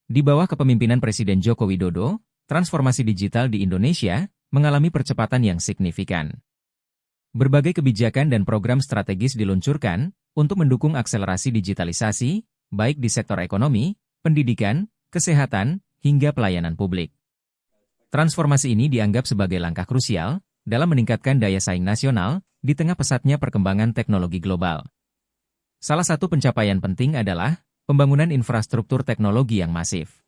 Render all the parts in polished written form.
Di bawah kepemimpinan Presiden Joko Widodo, transformasi digital di Indonesia mengalami percepatan yang signifikan. Berbagai kebijakan dan program strategis diluncurkan untuk mendukung akselerasi digitalisasi, baik di sektor ekonomi, pendidikan, kesehatan, hingga pelayanan publik. Transformasi ini dianggap sebagai langkah krusial dalam meningkatkan daya saing nasional di tengah pesatnya perkembangan teknologi global. Salah satu pencapaian penting adalah pembangunan infrastruktur teknologi yang masif.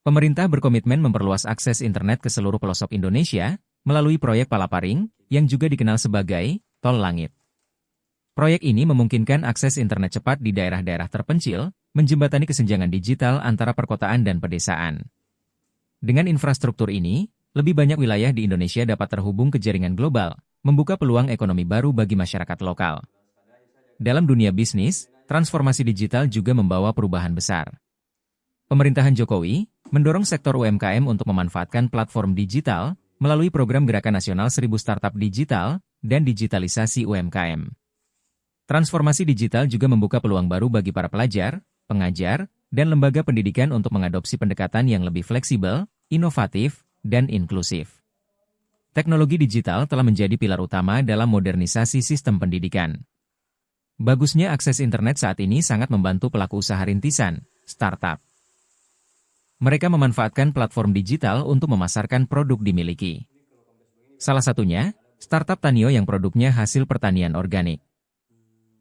Pemerintah berkomitmen memperluas akses internet ke seluruh pelosok Indonesia melalui proyek Palaparing yang juga dikenal sebagai Tol Langit. Proyek ini memungkinkan akses internet cepat di daerah-daerah terpencil, menjembatani kesenjangan digital antara perkotaan dan pedesaan. Dengan infrastruktur ini, lebih banyak wilayah di Indonesia dapat terhubung ke jaringan global, membuka peluang ekonomi baru bagi masyarakat lokal. Dalam dunia bisnis, transformasi digital juga membawa perubahan besar. Pemerintahan Jokowi mendorong sektor UMKM untuk memanfaatkan platform digital melalui program Gerakan Nasional 1000 Startup Digital dan digitalisasi UMKM. Transformasi digital juga membuka peluang baru bagi para pelajar, pengajar, dan lembaga pendidikan untuk mengadopsi pendekatan yang lebih fleksibel, inovatif, dan inklusif. Teknologi digital telah menjadi pilar utama dalam modernisasi sistem pendidikan. Bagusnya akses internet saat ini sangat membantu pelaku usaha rintisan, startup. Mereka memanfaatkan platform digital untuk memasarkan produk dimiliki. Salah satunya, startup Tanio yang produknya hasil pertanian organik.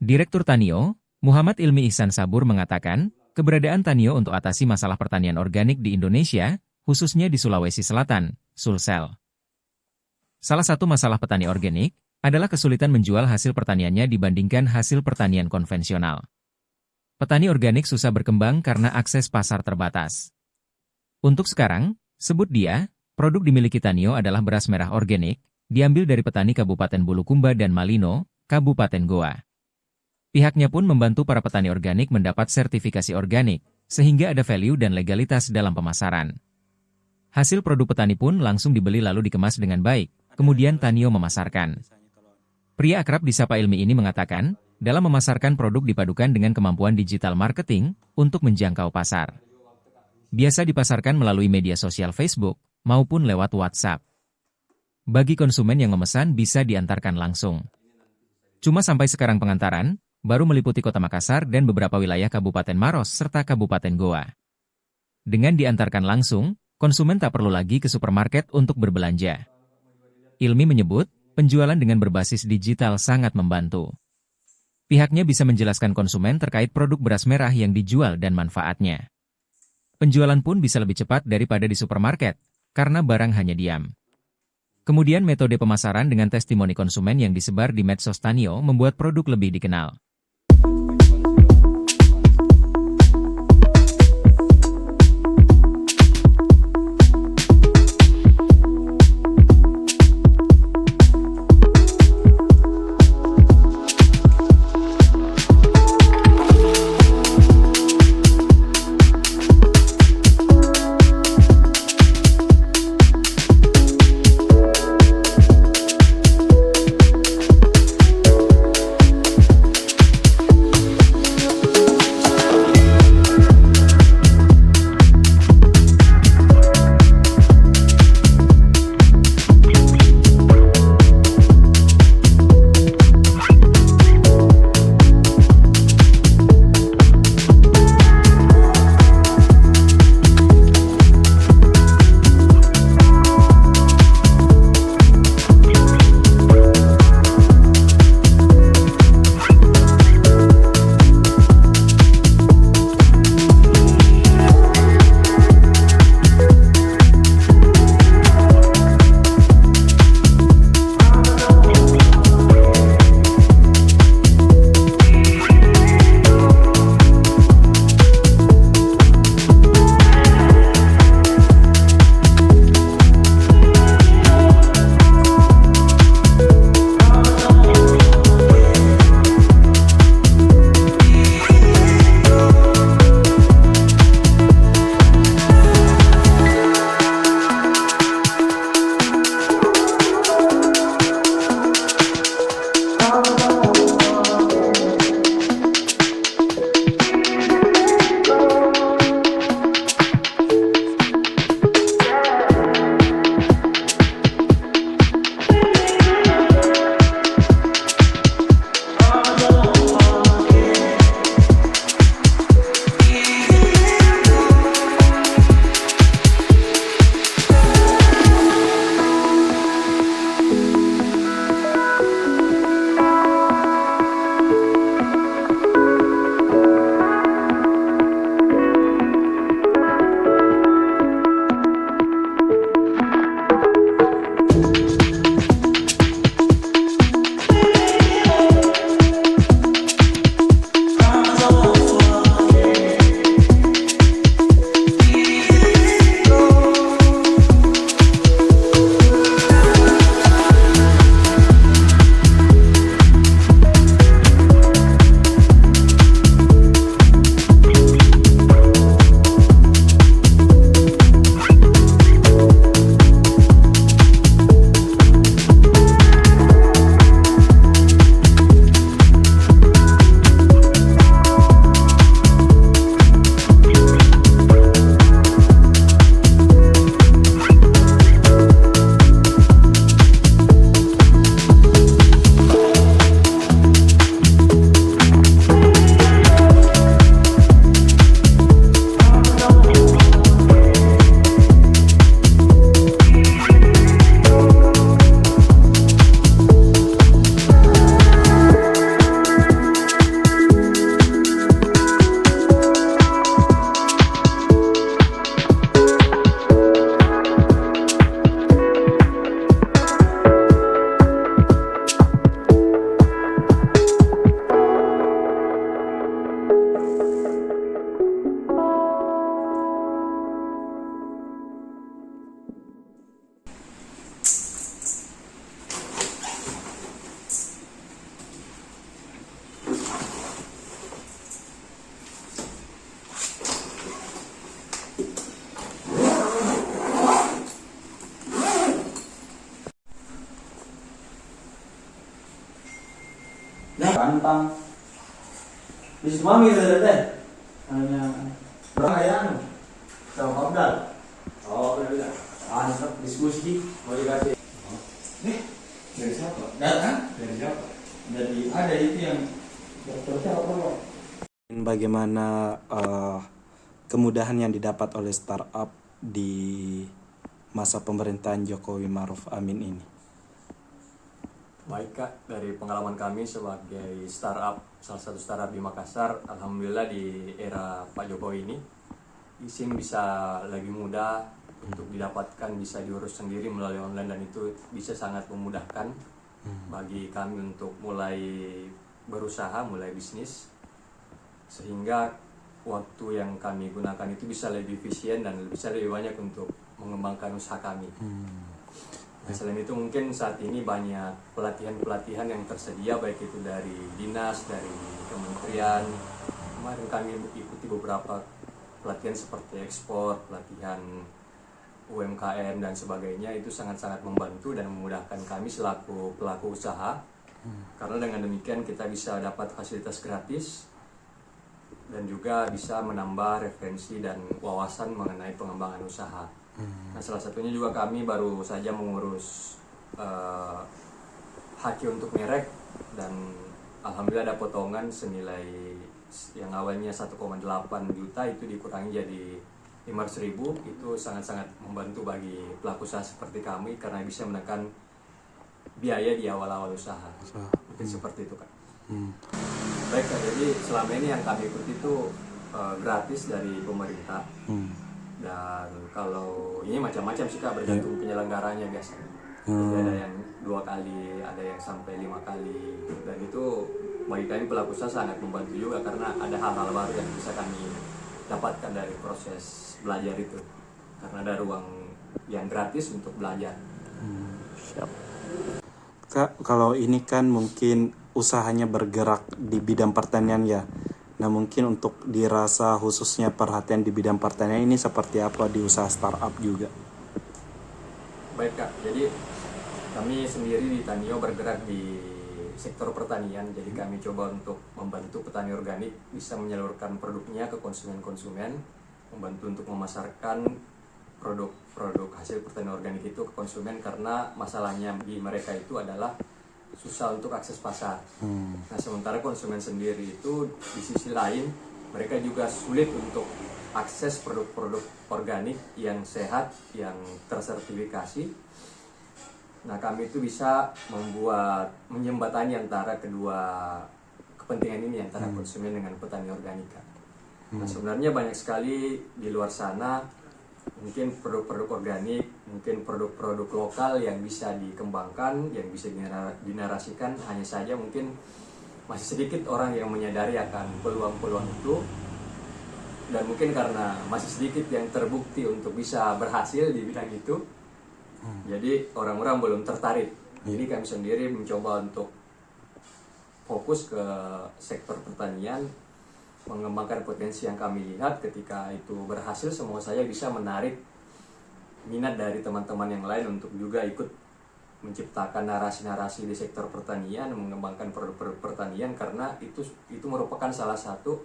Direktur Tanio, Muhammad Ilmi Ihsan Sabur mengatakan, keberadaan Tanio untuk atasi masalah pertanian organik di Indonesia, khususnya di Sulawesi Selatan, Sulsel. Salah satu masalah petani organik adalah kesulitan menjual hasil pertaniannya dibandingkan hasil pertanian konvensional. Petani organik susah berkembang karena akses pasar terbatas. Untuk sekarang, sebut dia, produk dimiliki Tanio adalah beras merah organik, diambil dari petani Kabupaten Bulukumba dan Malino, Kabupaten Goa. Pihaknya pun membantu para petani organik mendapat sertifikasi organik, sehingga ada value dan legalitas dalam pemasaran. Hasil produk petani pun langsung dibeli lalu dikemas dengan baik, kemudian Tanio memasarkan. Pria akrab disapa Ilmi ini mengatakan, dalam memasarkan produk dipadukan dengan kemampuan digital marketing untuk menjangkau pasar. Biasa dipasarkan melalui media sosial Facebook maupun lewat WhatsApp. Bagi konsumen yang memesan bisa diantarkan langsung. Cuma sampai sekarang pengantaran baru meliputi Kota Makassar dan beberapa wilayah Kabupaten Maros serta Kabupaten Goa. Dengan diantarkan langsung, konsumen tak perlu lagi ke supermarket untuk berbelanja. Ilmi menyebut, penjualan dengan berbasis digital sangat membantu. Pihaknya bisa menjelaskan konsumen terkait produk beras merah yang dijual dan manfaatnya. Penjualan pun bisa lebih cepat daripada di supermarket, karena barang hanya diam. Kemudian metode pemasaran dengan testimoni konsumen yang disebar di medsos Tanio membuat produk lebih dikenal. Nah, pantang. Di mami teh. Hanya berapa ya? Sama Kopdal. Oh, benar. Tetap diskusi mau dikasih. Dari siapa? Datang? Dari siapa? Dari ada itu yang dokter siapa? Bagaimana kemudahan yang didapat oleh startup di masa pemerintahan Jokowi Maruf Amin ini? Baik Kak, dari pengalaman kami sebagai startup, salah satu startup di Makassar, alhamdulillah di era Pak Jokowi ini, izin bisa lebih mudah untuk didapatkan, bisa diurus sendiri melalui online, dan itu bisa sangat memudahkan bagi kami untuk mulai berusaha, mulai bisnis, sehingga waktu yang kami gunakan itu bisa lebih efisien dan bisa lebih banyak untuk mengembangkan usaha kami. Nah, selain itu mungkin saat ini banyak pelatihan-pelatihan yang tersedia, baik itu dari dinas, dari kementerian. Kemarin kami ikuti beberapa pelatihan seperti ekspor, pelatihan UMKM dan sebagainya. Itu sangat-sangat membantu dan memudahkan kami selaku pelaku usaha. Karena dengan demikian kita bisa dapat fasilitas gratis dan juga bisa menambah referensi dan wawasan mengenai pengembangan usaha. Nah, salah satunya juga kami baru saja mengurus HQ untuk merek, dan alhamdulillah ada potongan senilai yang awalnya 1,8 juta itu dikurangi jadi 500.000. Itu sangat-sangat membantu bagi pelaku usaha seperti kami karena bisa menekan biaya di awal-awal usaha. Mungkin seperti itu Kak. Baik Kak, jadi selama ini yang kami ikuti itu gratis dari pemerintah. Dan kalau ini macam-macam sih Kak, bergantung penyelenggaranya biasanya. Jadi ada yang 2 kali, ada yang sampai 5 kali. Dan itu bagi kami pelaku usaha sangat membantu juga karena ada hal-hal baru yang bisa kami dapatkan dari proses belajar itu. Karena ada ruang yang gratis untuk belajar. Siap. Kak, kalau ini kan mungkin usahanya bergerak di bidang pertanian ya. Nah, mungkin untuk dirasa khususnya perhatian di bidang pertanian ini seperti apa di usaha startup juga? Baik Kak, jadi kami sendiri di Tanio bergerak di sektor pertanian. Jadi kami coba untuk membantu petani organik bisa menyalurkan produknya ke konsumen-konsumen, membantu untuk memasarkan produk hasil pertanian organik itu ke konsumen, karena masalahnya di mereka itu adalah susah untuk akses pasar. Nah, sementara konsumen sendiri itu di sisi lain mereka juga sulit untuk akses produk-produk organik yang sehat, yang tersertifikasi. Nah, kami itu bisa menjembatani antara kedua kepentingan ini, antara konsumen dengan petani organik. Nah, sebenarnya banyak sekali di luar sana mungkin produk-produk organik, mungkin produk-produk lokal yang bisa dikembangkan, yang bisa dinarasikan. Hanya saja mungkin masih sedikit orang yang menyadari akan peluang-peluang itu, dan mungkin karena masih sedikit yang terbukti untuk bisa berhasil di bidang itu, jadi orang-orang belum tertarik. Jadi kami sendiri mencoba untuk fokus ke sektor pertanian, mengembangkan potensi yang kami lihat. Ketika itu berhasil, semua saya bisa menarik minat dari teman-teman yang lain untuk juga ikut menciptakan narasi-narasi di sektor pertanian, mengembangkan produk-produk pertanian, karena itu merupakan salah satu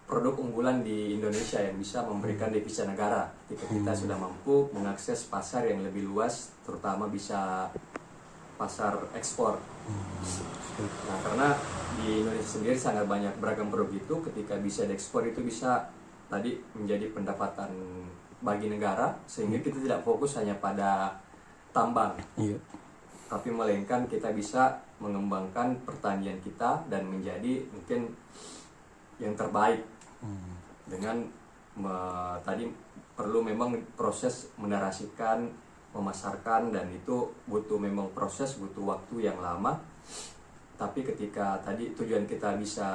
produk unggulan di Indonesia yang bisa memberikan devisa negara ketika kita sudah mampu mengakses pasar yang lebih luas, terutama bisa pasar ekspor. Nah, karena di Indonesia sendiri sangat banyak beragam produk itu, ketika bisa diekspor itu bisa tadi menjadi pendapatan bagi negara, sehingga kita tidak fokus hanya pada tambang, tapi melainkan kita bisa mengembangkan pertanian kita dan menjadi mungkin yang terbaik. Dengan tadi perlu memang proses menarasikan, memasarkan, dan itu butuh memang proses, butuh waktu yang lama. Tapi ketika tadi tujuan kita bisa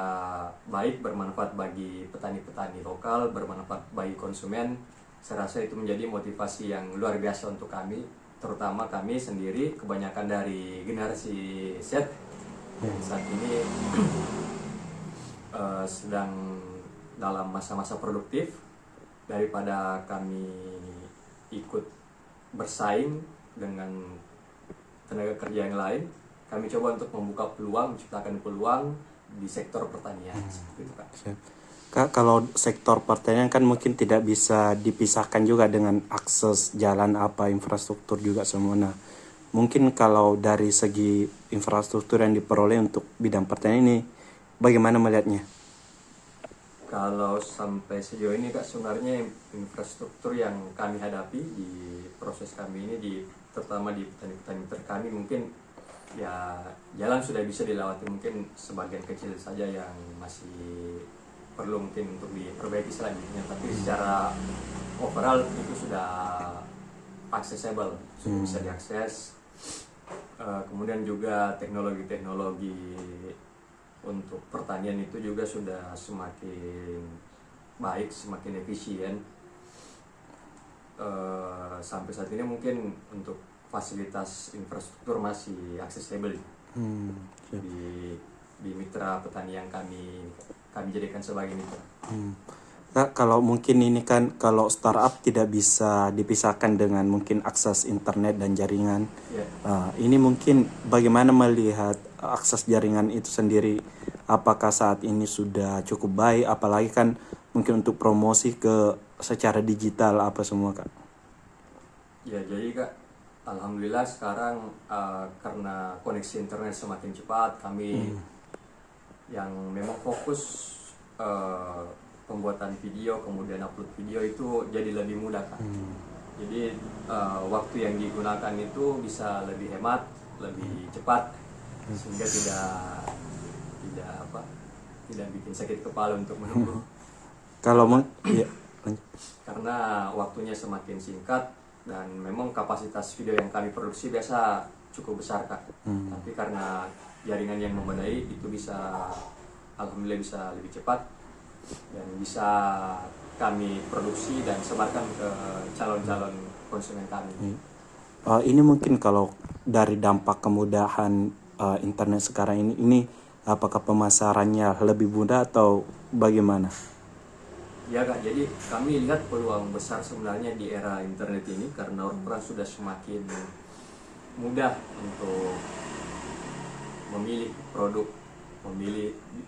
baik, bermanfaat bagi petani-petani lokal, bermanfaat bagi konsumen, saya rasa itu menjadi motivasi yang luar biasa untuk kami, terutama kami sendiri, kebanyakan dari generasi Z yang saat ini sedang dalam masa-masa produktif. Daripada kami ikut bersaing dengan tenaga kerja yang lain, kami coba untuk membuka peluang, menciptakan peluang di sektor pertanian. Seperti itu, Kak. Kak, kalau sektor pertanian kan mungkin tidak bisa dipisahkan juga dengan akses jalan apa, infrastruktur juga semua. Nah, mungkin kalau dari segi infrastruktur yang diperoleh untuk bidang pertanian ini, bagaimana melihatnya? Kalau sampai sejauh ini, Kak, sebenarnya infrastruktur yang kami hadapi di proses kami ini, terutama di petani-petani kami, mungkin ya jalan sudah bisa dilewati, mungkin sebagian kecil saja yang masih perlu mungkin untuk diperbaiki selanjutnya, tapi secara overall itu sudah accessible, sudah bisa diakses. Kemudian juga teknologi-teknologi untuk pertanian itu juga sudah semakin baik, semakin efisien. Sampai saat ini mungkin untuk fasilitas infrastruktur masih aksesibel di mitra petani yang kami jadikan sebagai mitra. Kak, kalau mungkin ini kan kalau startup tidak bisa dipisahkan dengan mungkin akses internet dan jaringan. Ini mungkin bagaimana melihat akses jaringan itu sendiri? Apakah saat ini sudah cukup baik? Apalagi kan mungkin untuk promosi ke secara digital apa semua, Kak? Ya, jadi Kak, alhamdulillah sekarang karena koneksi internet semakin cepat, kami yang memang fokus pembuatan video, kemudian upload video itu jadi lebih mudah, Kak. Jadi waktu yang digunakan itu bisa lebih hemat, lebih cepat, sehingga tidak bikin sakit kepala untuk menunggu. Karena waktunya semakin singkat dan memang kapasitas video yang kami produksi biasa cukup besar, Kak. Tapi karena jaringan yang memadai itu bisa, alhamdulillah bisa lebih cepat dan bisa kami produksi dan sebarkan ke calon-calon konsumen kami. Ini mungkin kalau dari dampak kemudahan internet sekarang ini apakah pemasarannya lebih mudah atau bagaimana? Ya, Kak, jadi kami lihat peluang besar sebenarnya di era internet ini karena orang sudah semakin mudah untuk memilih produk,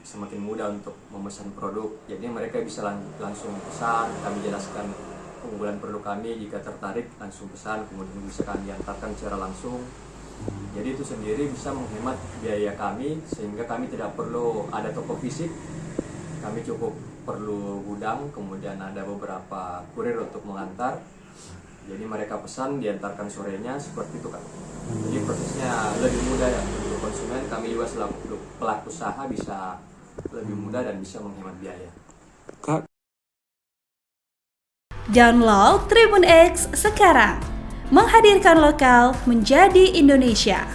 semakin mudah untuk memesan produk. Jadi mereka bisa langsung pesan, kami jelaskan keunggulan produk kami, jika tertarik langsung pesan, kemudian bisa kami antarkan secara langsung. Jadi itu sendiri bisa menghemat biaya kami sehingga kami tidak perlu ada toko fisik. Kami cukup perlu gudang, kemudian ada beberapa kurir untuk mengantar. Jadi mereka pesan, diantarkan sorenya, seperti itu, Kak. Jadi prosesnya lebih mudah ya untuk konsumen. Kami juga selaku pelaku usaha bisa lebih mudah dan bisa menghemat biaya. Kak, download Tribun X sekarang, menghadirkan lokal menjadi Indonesia.